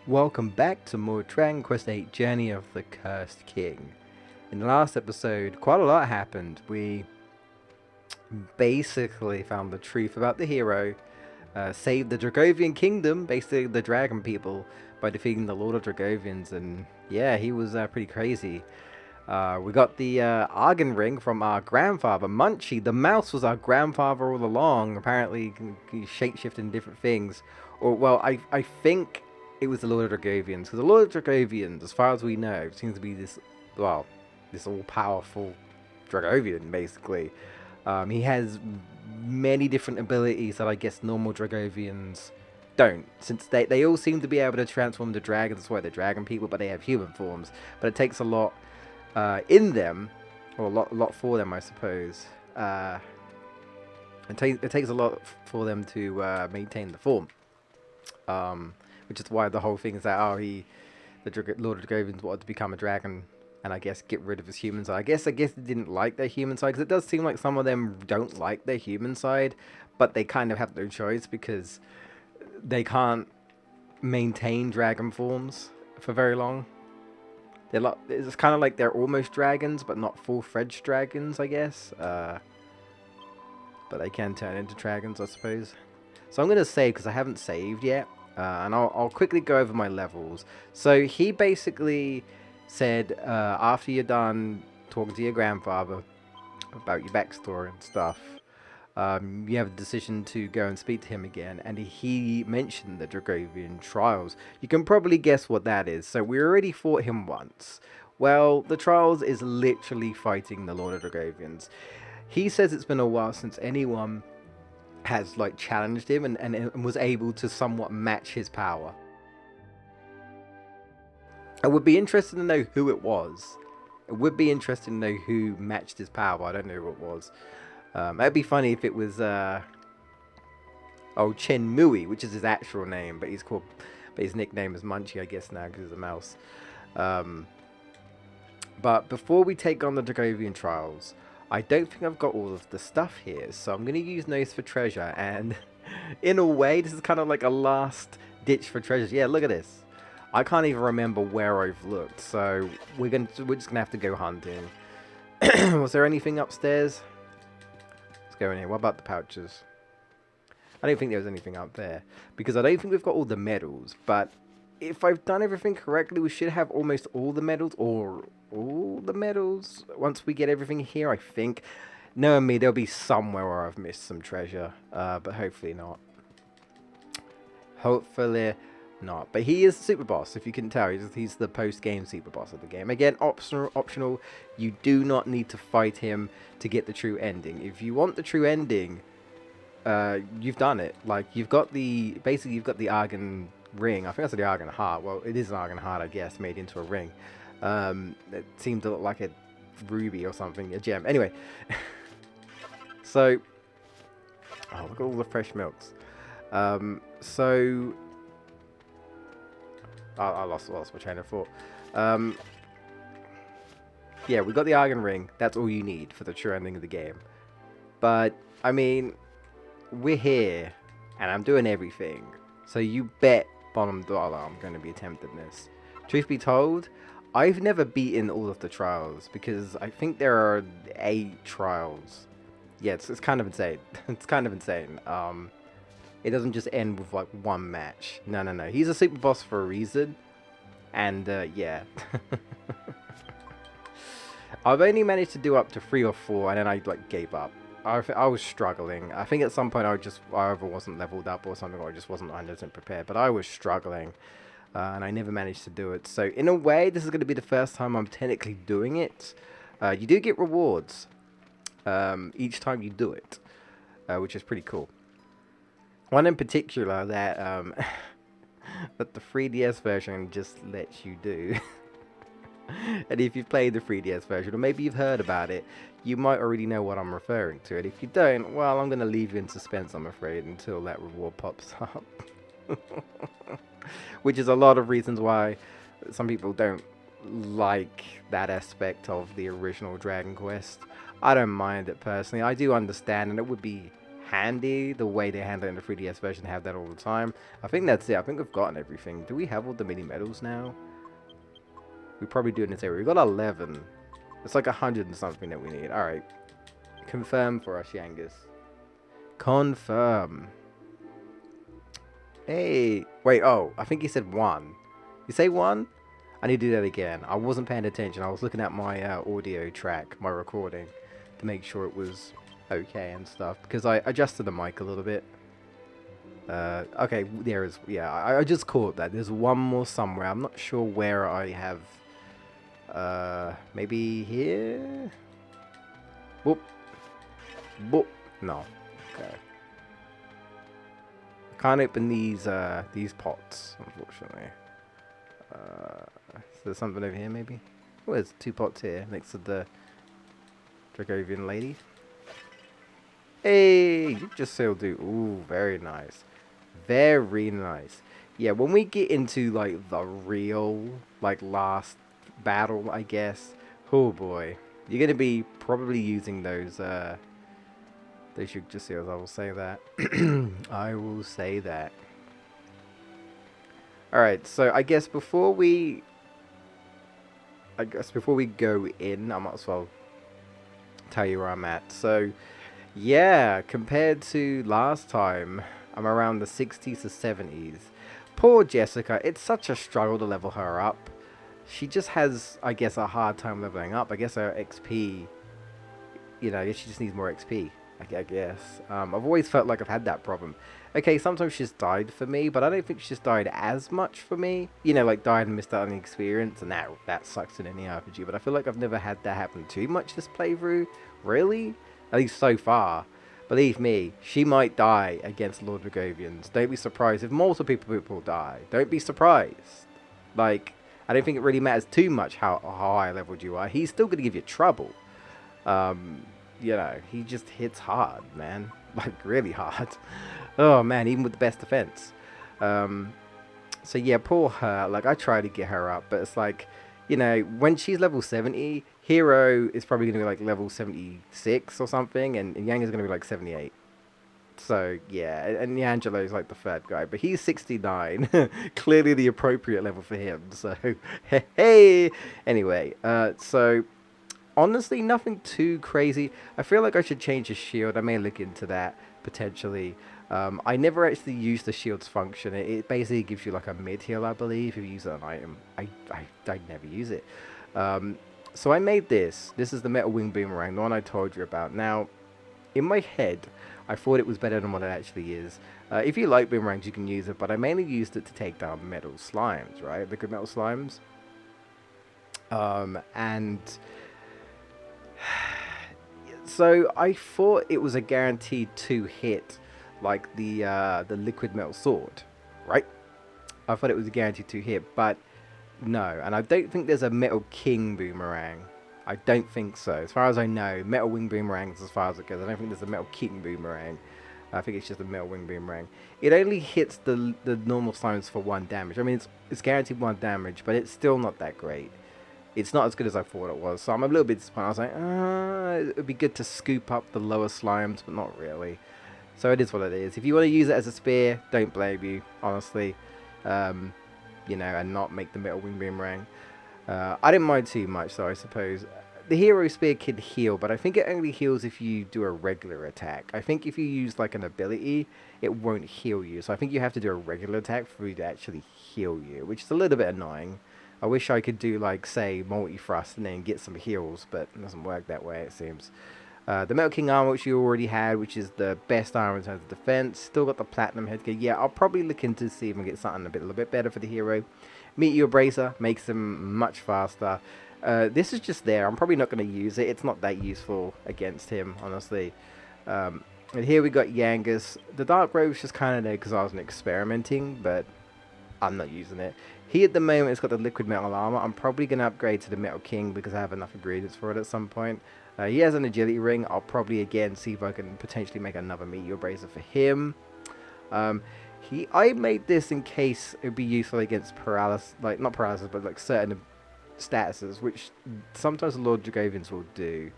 Welcome back to more Dragon Quest VIII Journey of the Cursed King. In the last episode, quite a lot happened. We basically found the truth about the hero, saved the Dragovian kingdom, basically the dragon people, by defeating the Lord of Dragovians, and yeah, he was pretty crazy. We got the Argon ring from our grandfather, Munchie. The mouse was our grandfather all along. Apparently, he shapeshift in different things. Or, well, I think it was the Lord of Dragovians. Because the Lord of Dragovians, as far as we know, seems to be this, well, this all-powerful Dragovian, basically. He has many different abilities that I guess normal Dragovians don't. Since they all seem to be able to transform into dragons, that's why they're dragon people, but they have human forms. But it takes a lot in them, or a lot for them, I suppose. It takes a lot for them to maintain the form, which is why the whole thing is that Lord of Dragovians wanted to become a dragon, and I guess get rid of his human side. I guess they didn't like their human side, because it does seem like some of them don't like their human side, but they kind of have no choice because they can't maintain dragon forms for very long. It's kind of like they're almost dragons, but not full-fledged dragons, I guess. But they can turn into dragons, I suppose. So I'm going to save, because I haven't saved yet. And I'll quickly go over my levels. So he basically said, after you're done talking to your grandfather about your backstory and stuff, you have a decision to go and speak to him again, and he mentioned the Dragovian trials. You can probably guess what that is. So we already fought him once. Well, the trials is literally fighting the Lord of Dragovians. He says it's been a while since anyone has like challenged him and was able to somewhat match his power. I would be interested to know who it was. It would be interesting to know who matched his power. I don't know who it was. That'd be funny if it was Chen Mui, which is his actual name, but his nickname is Munchie, I guess, now because he's a mouse. But before we take on the Dragovian trials, I don't think I've got all of the stuff here, so I'm going to use Nose for treasure, and in a way, this is kind of like a last ditch for treasures. Yeah, look at this. I can't even remember where I've looked, so we're just gonna have to go hunting. Was there anything upstairs? Let's go in here. What about the pouches? I don't think there was anything up there, because I don't think we've got all the medals, but if I've done everything correctly, we should have almost all the medals, or all the medals, once we get everything here, I think. Knowing me, there'll be somewhere where I've missed some treasure, but hopefully not. Hopefully not. But he is the super boss, if you can tell. He's the post-game super boss of the game. Again, optional. You do not need to fight him to get the true ending. If you want the true ending, you've done it. Like, basically you've got the Argon ring. I think that's the Argon heart. Well, it is an Argon heart, I guess, made into a ring. It seemed to look like a ruby or something, a gem. Anyway, so, oh, look at all the fresh milks. So, I lost my train of thought. Yeah, we got the Argon ring. That's all you need for the true ending of the game. But, I mean, we're here, and I'm doing everything. So you bet bottom dollar I'm going to be attempting this. Truth be told, I've never beaten all of the trials, because I think there are 8 trials. Yeah, it's kind of insane. It's kind of insane. It doesn't just end with like one match. No. He's a super boss for a reason. And yeah. I've only managed to do up to 3 or 4, and then I like gave up. I was struggling. I think at some point I either wasn't leveled up or something, or I just wasn't 100% prepared. But I was struggling, and I never managed to do it. So in a way, this is going to be the first time I'm technically doing it. You do get rewards each time you do it, which is pretty cool. One in particular that that the 3DS version just lets you do. And if you've played the 3DS version, or maybe you've heard about it, you might already know what I'm referring to. And if you don't, well, I'm going to leave you in suspense, I'm afraid, until that reward pops up. Which is a lot of reasons why some people don't like that aspect of the original Dragon Quest. I don't mind it personally. I do understand, and it would be handy the way they handle it in the 3DS version. They have that all the time. I think that's it. I think we've gotten everything. Do we have all the mini medals now? We probably do in this area. We got 11. It's like 100 and something that we need. All right. Confirm for us, Yangus. Confirm. Hey. Wait, oh. I think he said 1. You say 1? I need to do that again. I wasn't paying attention. I was looking at my audio track, my recording, to make sure it was okay and stuff. Because I adjusted the mic a little bit. Okay, there is... Yeah, I just caught that. There's one more somewhere. I'm not sure where I have... maybe here? Whoop. Whoop. No. Okay. I can't open these pots, unfortunately. Is there something over here, maybe? Oh, there's 2 pots here, next to the Dragovian lady. Hey, you just still do. Ooh, very nice. Very nice. Yeah, when we get into, like, the real, like, last battle, I guess. Oh, boy. You're going to be probably using those just seals. I will say that. I will say that. Alright, so I guess before we go in, I might as well tell you where I'm at. So, yeah, compared to last time, I'm around the 60s to 70s. Poor Jessica, it's such a struggle to level her up. She just has, I guess, a hard time leveling up. I guess her XP, you know, I guess she just needs more XP, I guess. I've always felt like I've had that problem. Okay, sometimes she's died for me, but I don't think she's died as much for me. You know, like died and missed out on the experience, and that sucks in any RPG. But I feel like I've never had that happen too much this playthrough. Really? At least so far. Believe me, she might die against Lord Dragovians. Don't be surprised if multiple people die. Don't be surprised. Like, I don't think it really matters too much how high leveled you are. He's still going to give you trouble. You know, he just hits hard, man. Like, really hard. Oh, man, even with the best defense. So, yeah, poor her. Like, I try to get her up, but it's like, you know, when she's level 70, Hero is probably going to be, like, level 76 or something, and Yang is going to be, like, 78. So, yeah, and Angelo is, like, the third guy, but he's 69. Clearly the appropriate level for him, so, hey! Anyway, so... Honestly, nothing too crazy. I feel like I should change his shield. I may look into that, potentially. I never actually used the shield's function. It basically gives you like a mid-heal, I believe, if you use it on an item. I never use it. So I made this. This is the Metal Wing Boomerang, the one I told you about. Now, in my head, I thought it was better than what it actually is. If you like boomerangs, you can use it, but I mainly used it to take down metal slimes, right? Liquid metal slimes. And... So I thought it was a guaranteed 2-hit, like the liquid metal sword, right? I thought it was a guaranteed 2-hit, but no. And I don't think there's a Metal King boomerang. I don't think so. As far as I know, Metal Wing boomerangs, as far as it goes, I don't think there's a Metal King boomerang. I think it's just a Metal Wing boomerang. It only hits the normal slimes for 1 damage. I mean, it's guaranteed 1 damage, but it's still not that great. It's not as good as I thought it was, so I'm a little bit disappointed. I was like, it would be good to scoop up the lower slimes, but not really. So it is what it is. If you want to use it as a spear, don't blame you, honestly. You know, and not make the Metal Wing Boomerang. I didn't mind too much, though, I suppose. The Hero Spear can heal, but I think it only heals if you do a regular attack. I think if you use, like, an ability, it won't heal you. So I think you have to do a regular attack for it to actually heal you, which is a little bit annoying. I wish I could do, like, say, multi-thrust and then get some heals, but it doesn't work that way, it seems. The Metal King armor, which you already had, which is the best armor in terms of defense. Still got the platinum headgear. Yeah, I'll probably look into see if I can get something a little bit better for the hero. Meteor Bracer makes them much faster. This is just there. I'm probably not going to use it. It's not that useful against him, honestly. And here we got Yangus. The Dark Robe's just kind of there because I wasn't experimenting, but I'm not using it. He at the moment has got the liquid metal armor. I'm probably going to upgrade to the Metal King because I have enough ingredients for it at some point. He has an agility ring. I'll probably again see if I can potentially make another Meteor Bracer for him. I made this in case it would be useful against paralysis, like not paralysis, but like certain statuses, which sometimes the Lord Dragovians will do,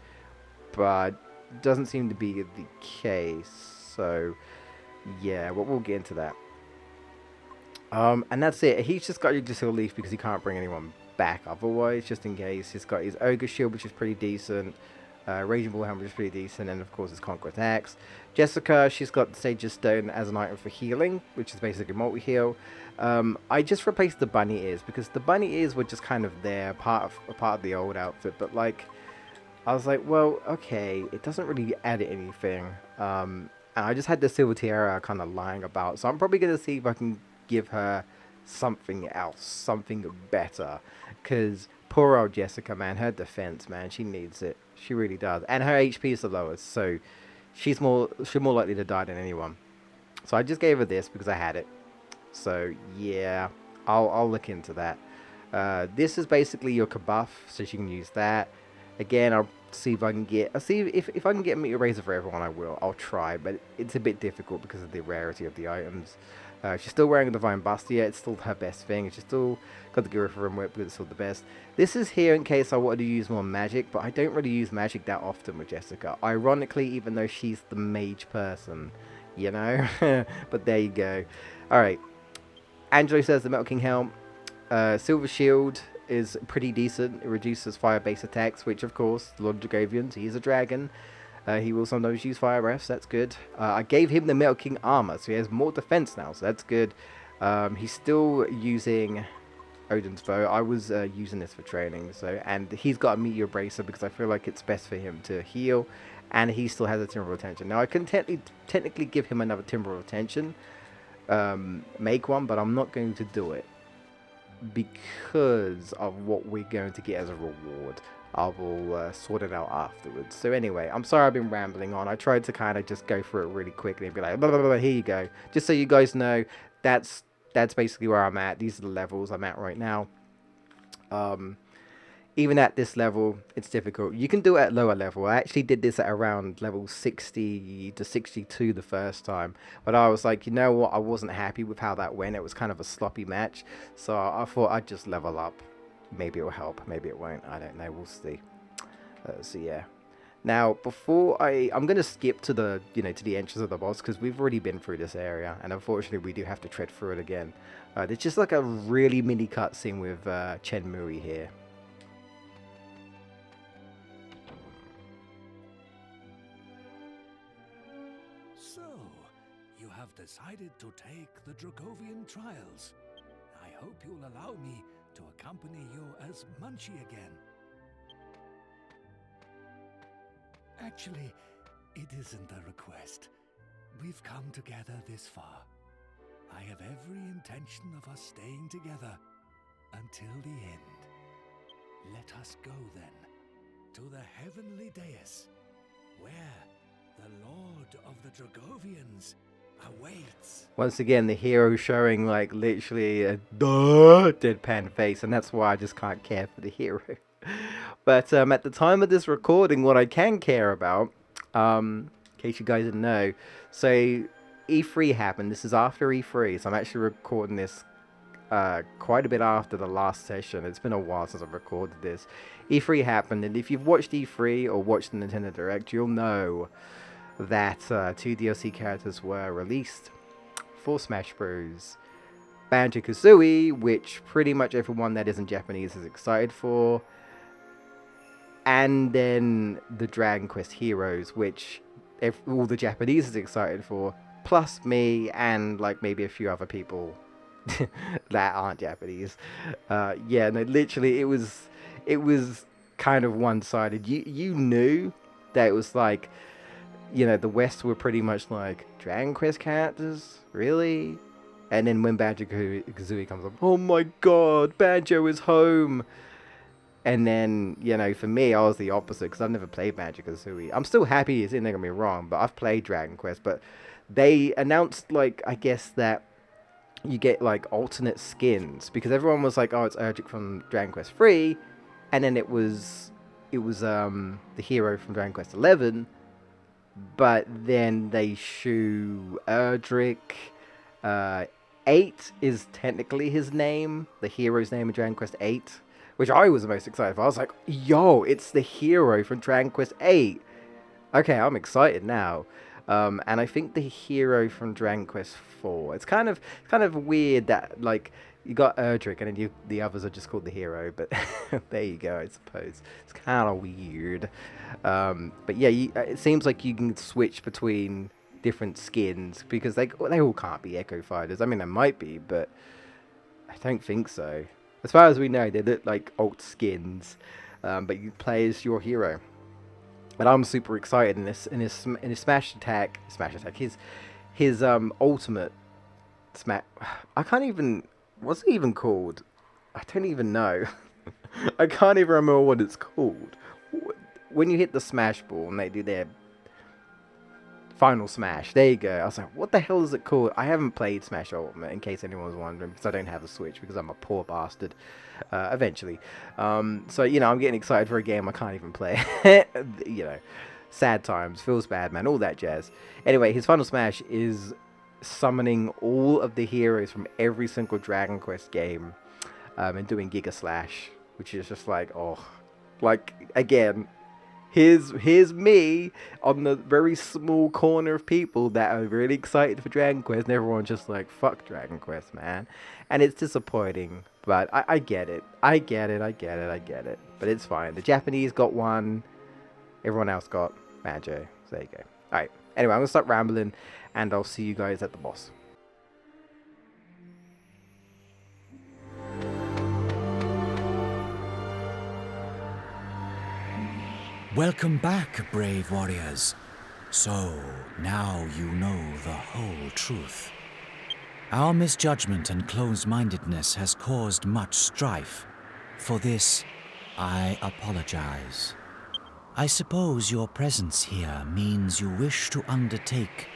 but doesn't seem to be the case. So yeah, but we'll get into that. And that's it. He's just got Yggdrasil Leaf because he can't bring anyone back otherwise, just in case. He's got his Ogre Shield, which is pretty decent. Raging Bull Helmet, which is pretty decent. And of course his Conquest Axe. Jessica, she's got Sage's Stone as an item for healing, which is basically multi-heal. I just replaced the bunny ears because the bunny ears were just kind of there, part of the old outfit. But like, I was like, well, okay, it doesn't really add anything. And I just had the Silver Tiara kind of lying about. So I'm probably going to see if I can give her something else, something better. Because poor old Jessica, man, her defense, man, she needs it. She really does. And her HP is the lowest. So she's more likely to die than anyone. So I just gave her this because I had it. So yeah, I'll look into that. This is basically your Kabuff, so she can use that. Again, I'll see if I can get. I'll see if I can get Meteor Razor for everyone. I will. I'll try, but it's a bit difficult because of the rarity of the items. She's still wearing a Divine Buster. Yeah, it's still her best thing. She's still got the Girifarim Whip because it's still the best. This is here in case I wanted to use more magic, but I don't really use magic that often with Jessica. Ironically, even though she's the mage person, you know. But there you go. All right. Angelo says the Metal King Helm. Silver Shield is pretty decent. It reduces fire base attacks, which of course, Lord of Dragovians, he's a dragon. He will sometimes use fire breaths, that's good. I gave him the Metal King armor, so he has more defense now, so that's good. He's still using Odin's bow. I was using this for training, so, and he's got a Meteor Bracer because I feel like it's best for him to heal, and he still has a Timber of Attention. Now I can technically give him another Timber of Attention, make one, but I'm not going to do it because of what we're going to get as a reward. I will sort it out afterwards. So anyway, I'm sorry I've been rambling on. I tried to kind of just go through it really quickly and be like, blah, blah, blah, here you go. Just so you guys know, that's basically where I'm at. These are the levels I'm at right now. Even at this level, it's difficult. You can do it at lower level. I actually did this at around level 60 to 62 the first time. But I was like, you know what? I wasn't happy with how that went. It was kind of a sloppy match. So I thought I'd just level up. Maybe it will help. Maybe it won't. I don't know. We'll see. So yeah. Now, before I'm going to skip to the, to the entrance of the boss because we've already been through this area. And unfortunately, we do have to tread through it again. There's just like a really mini cutscene with Chen Mui here. So, you have decided to take the Dragovian trials. I hope you'll allow me to accompany you as Munchie again. Actually, it isn't a request. We've come together this far. I have every intention of us staying together until the end. Let us go then to the heavenly dais, where the Lord of the Dragovians awaits. Once again, the hero showing like literally a deadpan face, and that's why I just can't care for the hero. But at the time of this recording, what I can care about, in case you guys didn't know, so E3 happened. This is after E3, so I'm actually recording this quite a bit after the last session. It's been a while since I've recorded this. E3 happened, and if you've watched E3 or watched the Nintendo Direct, you'll know that 2 DLC characters were released for Smash Bros. Banjo-Kazooie, which pretty much everyone that isn't Japanese is excited for, and then the Dragon Quest Heroes, which all the Japanese is excited for, plus me and like maybe a few other people that aren't Japanese. Yeah, no, literally, it was kind of one-sided. You knew that it was like, the West were pretty much like, Dragon Quest characters? Really? And then when Banjo-Kazooie comes up, oh my god, Banjo is home! And then, for me, I was the opposite, because I've never played Banjo-Kazooie. I'm still happy it's in there, don't get me wrong, but I've played Dragon Quest. But they announced, like, I guess that you get, like, alternate skins, because everyone was like, oh, it's Urgic from Dragon Quest 3, and then it was the hero from Dragon Quest 11, but then they shoe Erdrick. 8 is technically his name, the hero's name in Dragon Quest 8, which I was the most excited for. I was like, yo, it's the hero from Dragon Quest 8. Okay, I'm excited now. And I think the hero from Dragon Quest IV. It's kind of weird that like you got Erdrick and then the others are just called the hero. But there you go. I suppose it's kind of weird. But yeah, it seems like you can switch between different skins because they all can't be Echo Fighters. I mean, they might be, but I don't think so. As far as we know, they look like alt skins, but you play as your hero. And I'm super excited in his smash attack, his ultimate smash. I can't even. What's it even called? I don't even know. I can't even remember what it's called. When you hit the smash ball and they do their final smash, there you go. I was like, what the hell is it called? I haven't played Smash Ultimate, in case anyone was wondering, because I don't have a Switch, because I'm a poor bastard. Eventually. So, you know, I'm getting excited for a game I can't even play. You know, sad times, feels bad, man, all that jazz. Anyway, his final smash is summoning all of the heroes from every single Dragon Quest game and doing Giga Slash, which is just like, oh, like, again, here's me on the very small corner of people that are really excited for Dragon Quest, and everyone's just like, fuck Dragon Quest, man. And it's disappointing, but I get it. I get it. But it's fine. The Japanese got one, everyone else got Majo. So there you go. Alright, anyway, I'm going to stop rambling, and I'll see you guys at the boss. Welcome back, brave warriors. So, now you know the whole truth. Our misjudgment and closed-mindedness has caused much strife. For this, I apologize. I suppose your presence here means you wish to undertake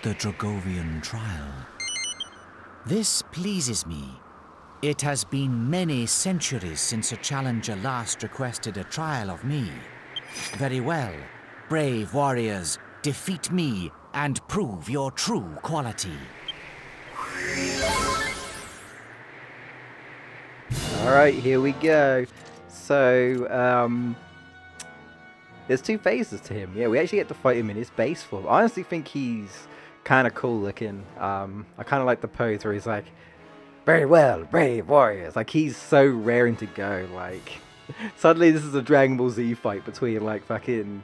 the Dragovian trial. This pleases me. It has been many centuries since a challenger last requested a trial of me. Very well, brave warriors, defeat me and prove your true quality. Alright, here we go. So, there's two phases to him. Yeah, we actually get to fight him in his base form. I honestly think he's kind of cool looking. I kind of like the pose where he's like, very well, brave warriors. Like, he's so raring to go. Like, suddenly this is a Dragon Ball Z fight between, like, fucking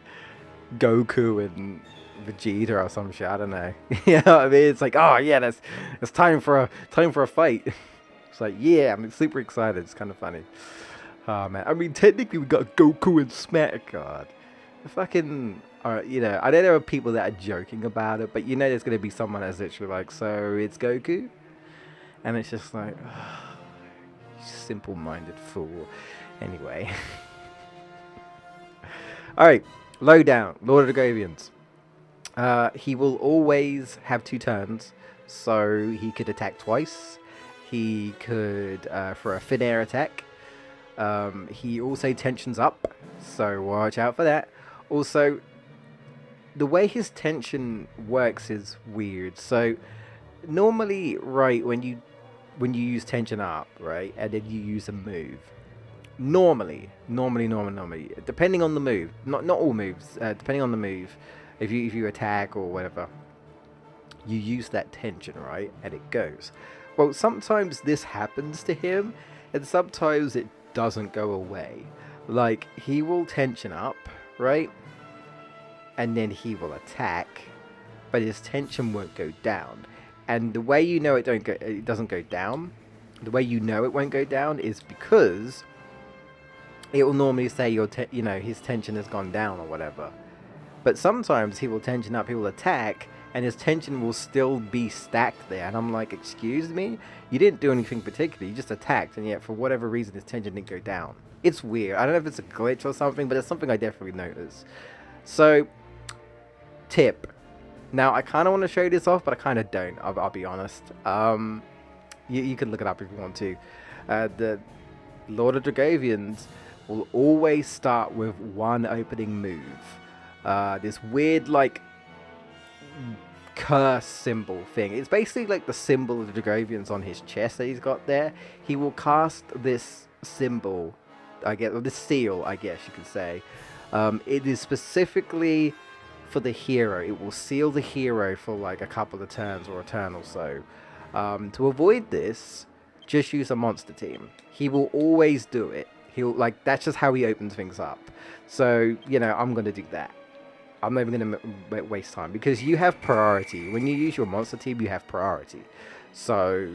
Goku and Vegeta or some shit. I don't know. You know what I mean? It's like, oh yeah, it's time for a fight. It's like, yeah, I'm super excited. It's kind of funny. Oh man, I mean, technically we got Goku and Smack. God, fucking, you know, I know there are people that are joking about it, but you know, there's gonna be someone that's literally like, so it's Goku, and it's just like, oh, simple-minded fool. Anyway, all right, lowdown, Lord of the Dragovians. He will always have 2 turns, so he could attack twice. He could for a thin air attack. He also tensions up, so watch out for that. Also, the way his tension works is weird. So normally, right, when you use tension up, right, and then you use a move, normally, depending on the move, not all moves, depending on the move, if you attack or whatever, you use that tension, right, and it goes. Well, sometimes this happens to him, and sometimes it doesn't go away. Like, he will tension up, right, and then he will attack, but his tension won't go down. And the way you know it doesn't go down, the way you know it won't go down is because it will normally say you know, his tension has gone down or whatever. But sometimes he will tension up, he will attack, and his tension will still be stacked there. And I'm like, excuse me? You didn't do anything particular, you just attacked, and yet for whatever reason his tension didn't go down. It's weird. I don't know if it's a glitch or something, but it's something I definitely noticed. So, tip. Now, I kind of want to show this off, but I kind of don't, I'll be honest. You can look it up if you want to. The Lord of Dragovians will always start with one opening move. This weird, like, curse symbol thing. It's basically like the symbol of the Dragovians on his chest that he's got there. He will cast this symbol, I guess, or this seal, I guess you could say. It is specifically for the hero. It will seal the hero for like a couple of turns or a turn or so. To avoid this, just use a monster team. He will always do it. He'll like, that's just how he opens things up. So, you know, I'm going to do that. I'm never going to waste time because you have priority. When you use your monster team, you have priority. So,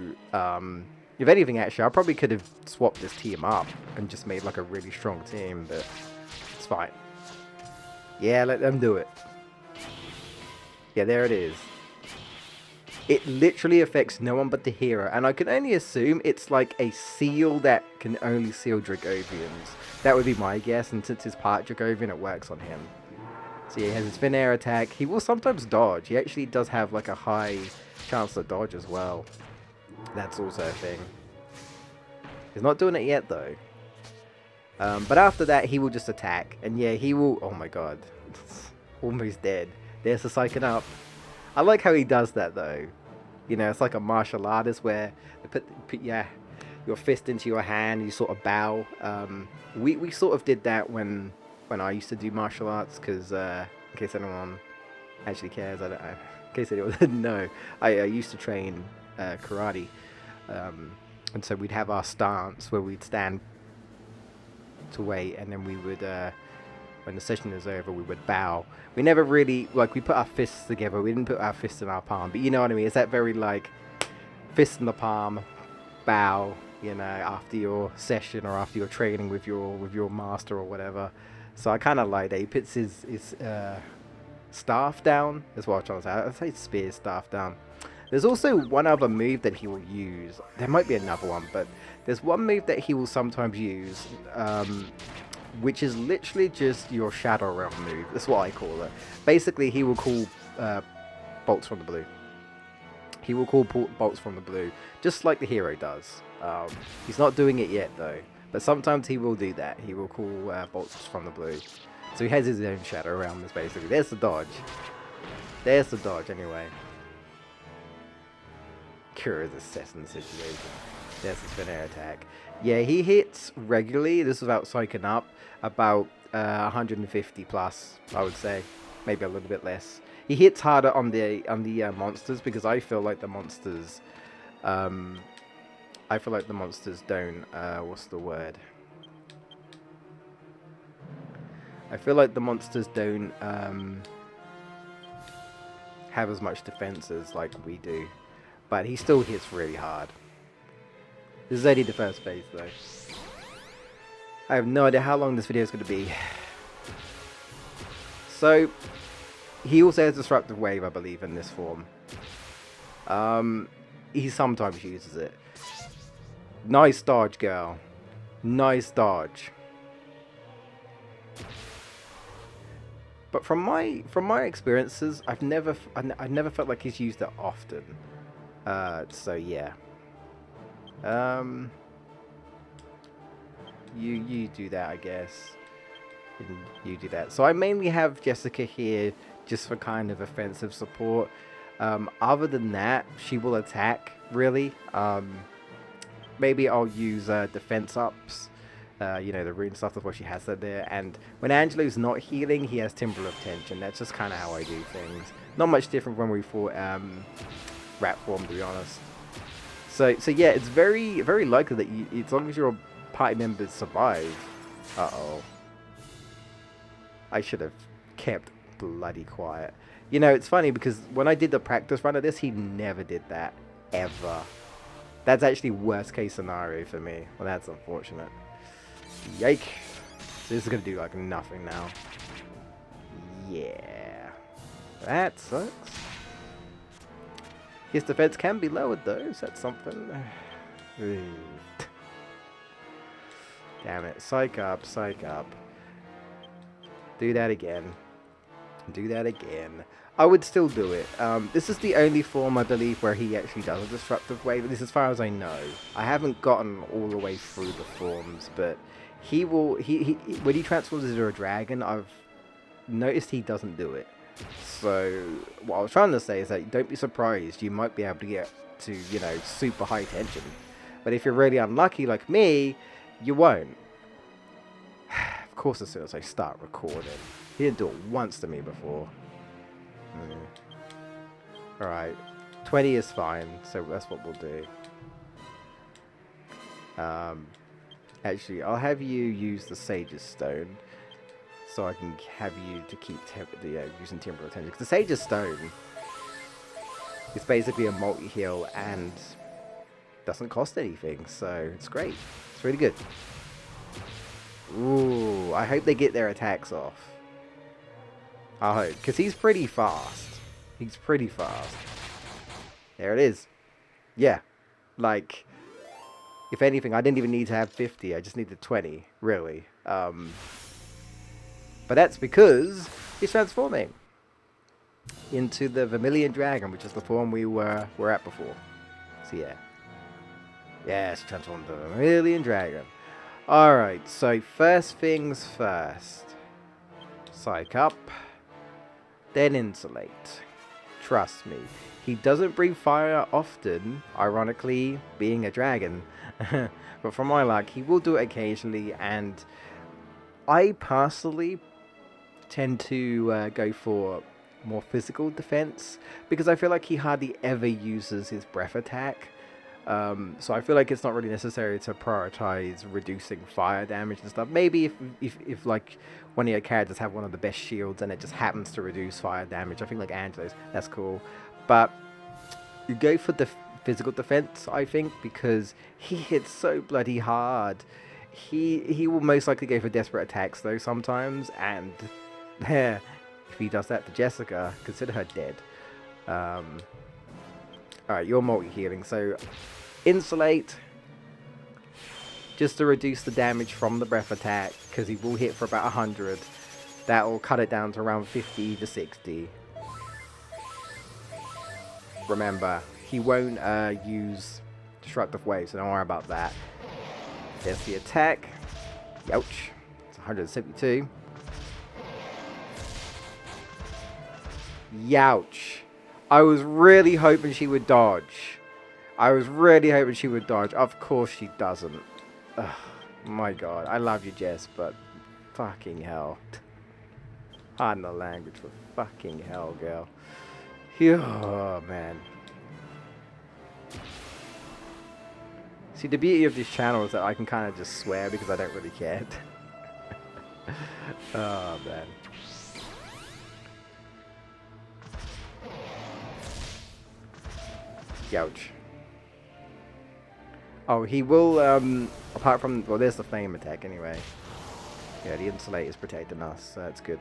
if anything, actually, I probably could have swapped this team up and just made like a really strong team, but it's fine. Yeah, let them do it. Yeah, there it is. It literally affects no one but the hero, and I can only assume it's like a seal that can only seal Dragovians. That would be my guess, and since it's part Dragovian, it works on him. So yeah, he has his thin air attack. He will sometimes dodge. He actually does have like a high chance to dodge as well. That's also a thing. He's not doing it yet though. But after that, he will just attack, and yeah, he will. Oh my god, almost dead. There's the psyching up. I like how he does that though. You know, it's like a martial artist where they put your fist into your hand, you sort of bow. We sort of did that when I used to do martial arts, because in case anyone actually cares, in case anyone didn't know, I used to train karate, and so we'd have our stance where we'd stand to wait, and then we would, when the session is over, we would bow. We never really, like, we put our fists together. We didn't put our fists in our palm, but you know what I mean? It's that very, like, fist in the palm, bow, you know, after your session or after your training with your master or whatever. So I kind of like that. He puts his staff down. That's what I'm trying to say. I'd say spear staff down. There's also one other move that he will use. There might be another one, but there's one move that he will sometimes use, which is literally just your Shadow Realm move. That's what I call it. Basically, he will call bolts from the blue. He will call bolts from the blue, just like the hero does. He's not doing it yet, though. But sometimes he will do that. He will call bolts from the blue. So he has his own Shadow Realm, basically. There's the dodge. There's the dodge, anyway. Cura's assassin situation. There's his thin air attack. Yeah, he hits regularly. This is without psyching up. About 150 plus, I would say. Maybe a little bit less. He hits harder on the monsters, because I feel like the monsters... I feel like the monsters don't... what's the word? I feel like the monsters don't have as much defense as like we do. But he still hits really hard. This is only the first phase though. I have no idea how long this video is going to be. So, he also has Disruptive Wave, I believe, in this form. He sometimes uses it. Nice dodge, girl. Nice dodge. But from my experiences, I never felt like he's used it often. So yeah. You do that, I guess. You do that. So I mainly have Jessica here just for kind of offensive support. Other than that, she will attack, really. Maybe I'll use defense ups. You know, the rune stuff, that's what she has there. And when Angelo's not healing, he has Timber of Tension. That's just kind of how I do things. Not much different when we fought Rat Form, to be honest. So yeah, it's very, very likely that you, as long as your party members survive... Uh-oh. I should have kept bloody quiet. You know, it's funny because when I did the practice run of this, he never did that. Ever. That's actually worst case scenario for me. Well, that's unfortunate. Yike. So this is going to do like nothing now. Yeah. That sucks. His defense can be lowered though, so that's something. Damn it. Psych up, psych up. Do that again. Do that again. I would still do it. This is the only form, I believe, where he actually does a Disruptive Wave. This is as far as I know. I haven't gotten all the way through the forms, but he will... He when he transforms into a dragon, I've noticed he doesn't do it. So, what I was trying to say is that don't be surprised. You might be able to get to, you know, super high tension. But if you're really unlucky like me, you won't. Of course, as soon as I start recording. He didn't do it once to me before. Alright. 20 is fine, so that's what we'll do. Actually, I'll have you use the Sage's Stone, so I can have you to keep using Temporal Attention. Because the Sage's Stone is basically a multi-heal and doesn't cost anything, so it's great. It's really good. Ooh, I hope they get their attacks off. I hope, because he's pretty fast. He's pretty fast. There it is. Yeah, like, if anything, I didn't even need to have 50. I just needed 20, really. But that's because he's transforming into the Vermilion Dragon, which is the form we were at before. So yeah. Yes, transformed into the Vermilion Dragon. Alright, so first things first. Psych up. Then insulate. Trust me. He doesn't breathe fire often, ironically being a dragon. But from my luck, he will do it occasionally, and I personally tend to go for more physical defense, because I feel like he hardly ever uses his breath attack. So I feel like it's not really necessary to prioritize reducing fire damage and stuff. Maybe if like one of your characters have one of the best shields and it just happens to reduce fire damage, I think like Angelo's, that's cool. But you go for the physical defense, I think, because he hits so bloody hard. He will most likely go for desperate attacks though sometimes, and if he does that to Jessica, consider her dead. Alright, you're multi-healing, so insulate, just to reduce the damage from the breath attack, because he will hit for about 100. That will cut it down to around 50 to 60. Remember, he won't use Destructive Wave, so don't worry about that. There's the attack. Ouch. It's 172. Youch. I was really hoping she would dodge. Of course she doesn't. Ugh, my god. I love you, Jess, but fucking hell. Pardon the language, but fucking hell, girl. Oh, man. See, the beauty of this channel is that I can kind of just swear because I don't really care. Oh, man. Ouch. Oh, he will, apart from, well, there's the flame attack anyway. Yeah, the insulate is protecting us, so that's good.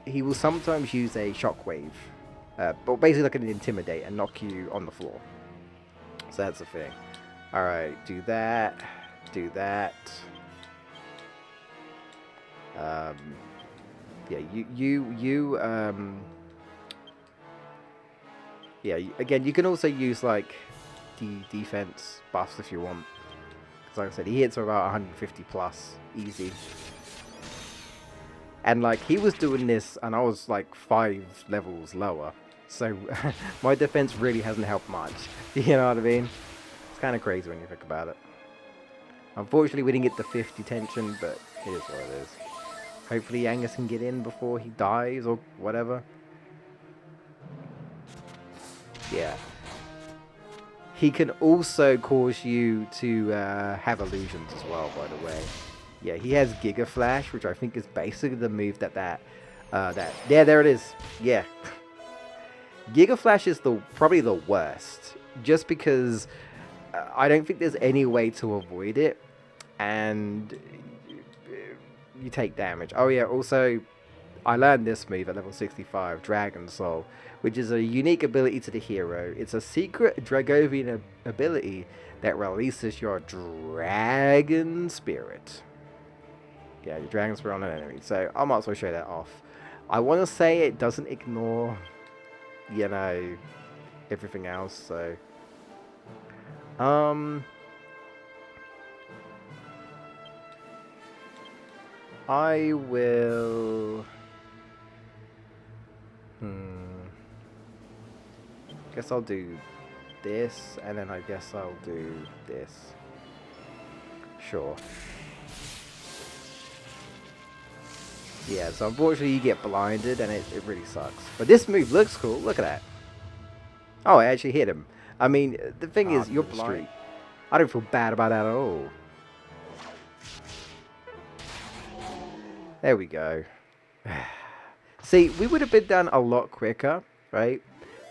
He will sometimes use a shockwave, but basically like an intimidate and knock you on the floor. So that's the thing. Alright, do that, yeah, yeah, again, you can also use like the defense buffs if you want. Because like I said, he hits about 150 plus, easy. And like, he was doing this and I was like 5 levels lower. So my defense really hasn't helped much. You know what I mean? It's kind of crazy when you think about it. Unfortunately, we didn't get the 50 tension, but it is what it is. Hopefully Angus can get in before he dies or whatever. Yeah. He can also cause you to have illusions as well, by the way. Yeah, he has Giga Flash, which I think is basically the move that yeah, there it is. Yeah. Giga Flash is probably the worst, just because I don't think there's any way to avoid it, and you take damage. Oh yeah, also I learned this move at level 65, Dragon Soul, which is a unique ability to the hero. It's a secret Dragovian ability that releases your dragon spirit. Yeah, your dragon spirit on an enemy. So I might as well show that off. I want to say it doesn't ignore, you know, everything else. So, I will. Guess I'll do this, and then I guess I'll do this. Sure. Yeah, so unfortunately you get blinded and it really sucks. But this move looks cool. Look at that. Oh, I actually hit him. I mean, the thing is, you're blind. I don't feel bad about that at all. There we go. See, we would have been done a lot quicker, right?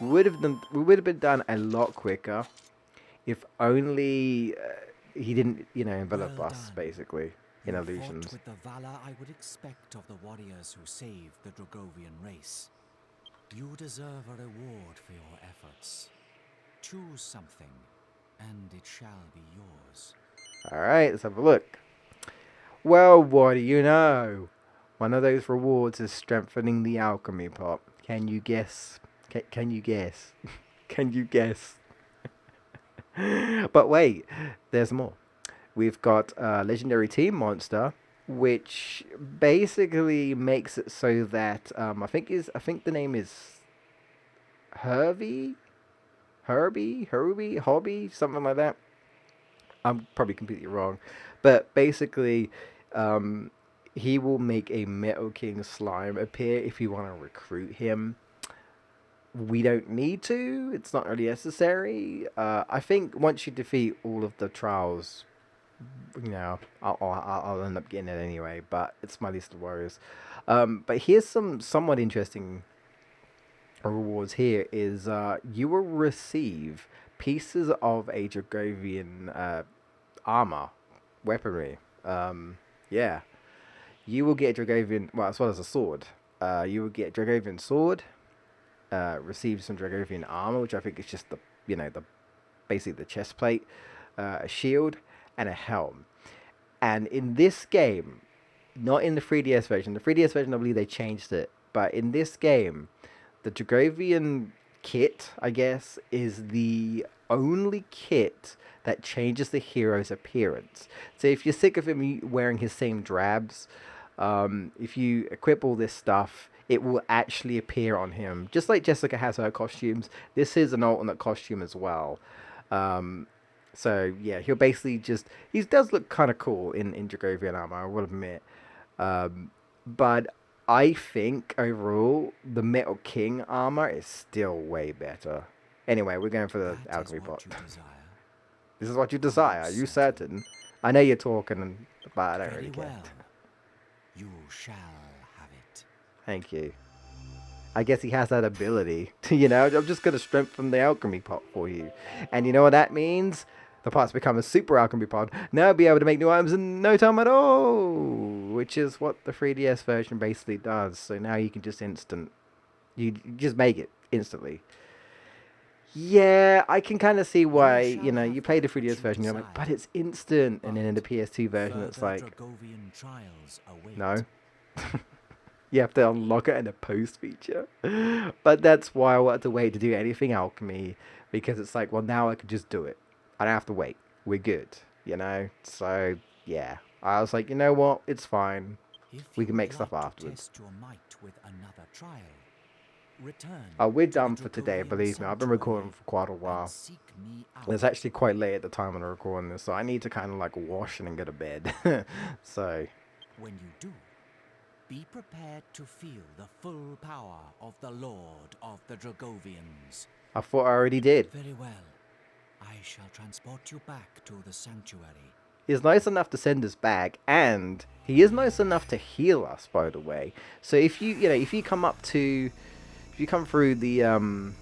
We would have been done a lot quicker if only he didn't, envelop us basically in illusions. With the valor I would expect of the warriors who saved the Dragovian race. You deserve a reward for your efforts. Choose something, and it shall be yours. All right, let's have a look. Well, what do you know? One of those rewards is strengthening the alchemy pot. Can you guess? Can you guess? Can you guess? But wait, there's more. We've got a legendary team monster, which basically makes it so that I think the name is Hobby, something like that. I'm probably completely wrong, but basically, he will make a Metal King slime appear if you want to recruit him. We don't need to. It's not really necessary. I think once you defeat all of the trials, I'll end up getting it anyway. But it's my list of worries. But here's some somewhat interesting rewards. Here is you will receive pieces of a Dragovian armor, weaponry. Yeah, you will get Dragovian, well, as well as a sword. You will get Dragovian sword. Receive some Dragovian armor, which I think is just basically the chest plate, a shield, and a helm. And in this game, not in the 3DS version. The 3DS version, I believe they changed it, but in this game, the Dragovian kit, I guess, is the only kit that changes the hero's appearance. So if you're sick of him wearing his same drabs, if you equip all this stuff, it will actually appear on him. Just like Jessica has her costumes, this is an alternate costume as well. So yeah, he'll basically he does look kind of cool in Dragovian armor, I will admit. But I think overall, the Metal King armor is still way better. Anyway, we're going for the alchemy pot. This is what you desire. Are you certain? I know you're talking, but I don't really care. You shall have it. Thank you. I guess he has that ability to, I'm just going to strengthen the alchemy pot for you. And you know what that means? The pot's become a super alchemy pot. Now I'll be able to make new items in no time at all. Which is what the 3DS version basically does. So now you can just you just make it instantly. Yeah, I can kind of see why, you play the 3DS version, you're like, but it's instant. And then in the PS2 version, it's like, no. You have to unlock it in a post feature. But that's why I wanted to wait to do anything alchemy, because it's like, well, now I can just do it. I don't have to wait. We're good, So, yeah. I was like, you know what? It's fine. We can make stuff afterwards. We're done for today, believe me. I've been recording for quite a while. It's actually quite late at the time when I'm recording this, so I need to kind of like wash and then go to bed. So, when you do, be prepared to feel the full power of the Lord of the Dragovians. I thought I already did. Very well. I shall transport you back to the sanctuary. He's nice enough to send us back, and he is nice enough to heal us, by the way. So if you come through the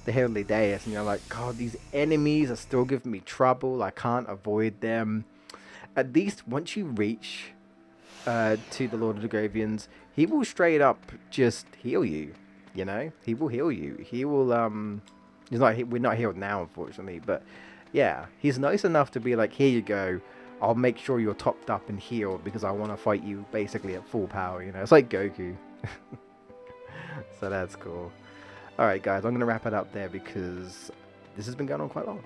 Heavenly Dais and you're like, God, these enemies are still giving me trouble, I can't avoid them. At least once you reach to the Lord of the Dragovians, he will straight up just heal you. He will heal you. He will we're not healed now, unfortunately, but yeah, he's nice enough to be like, here you go. I'll make sure you're topped up and healed because I want to fight you basically at full power. It's like Goku. So that's cool. Alright guys, I'm going to wrap it up there because this has been going on quite long.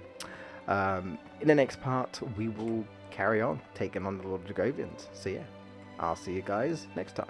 In the next part, we will carry on taking on the Lord of the Dragovians. So yeah, I'll see you guys next time.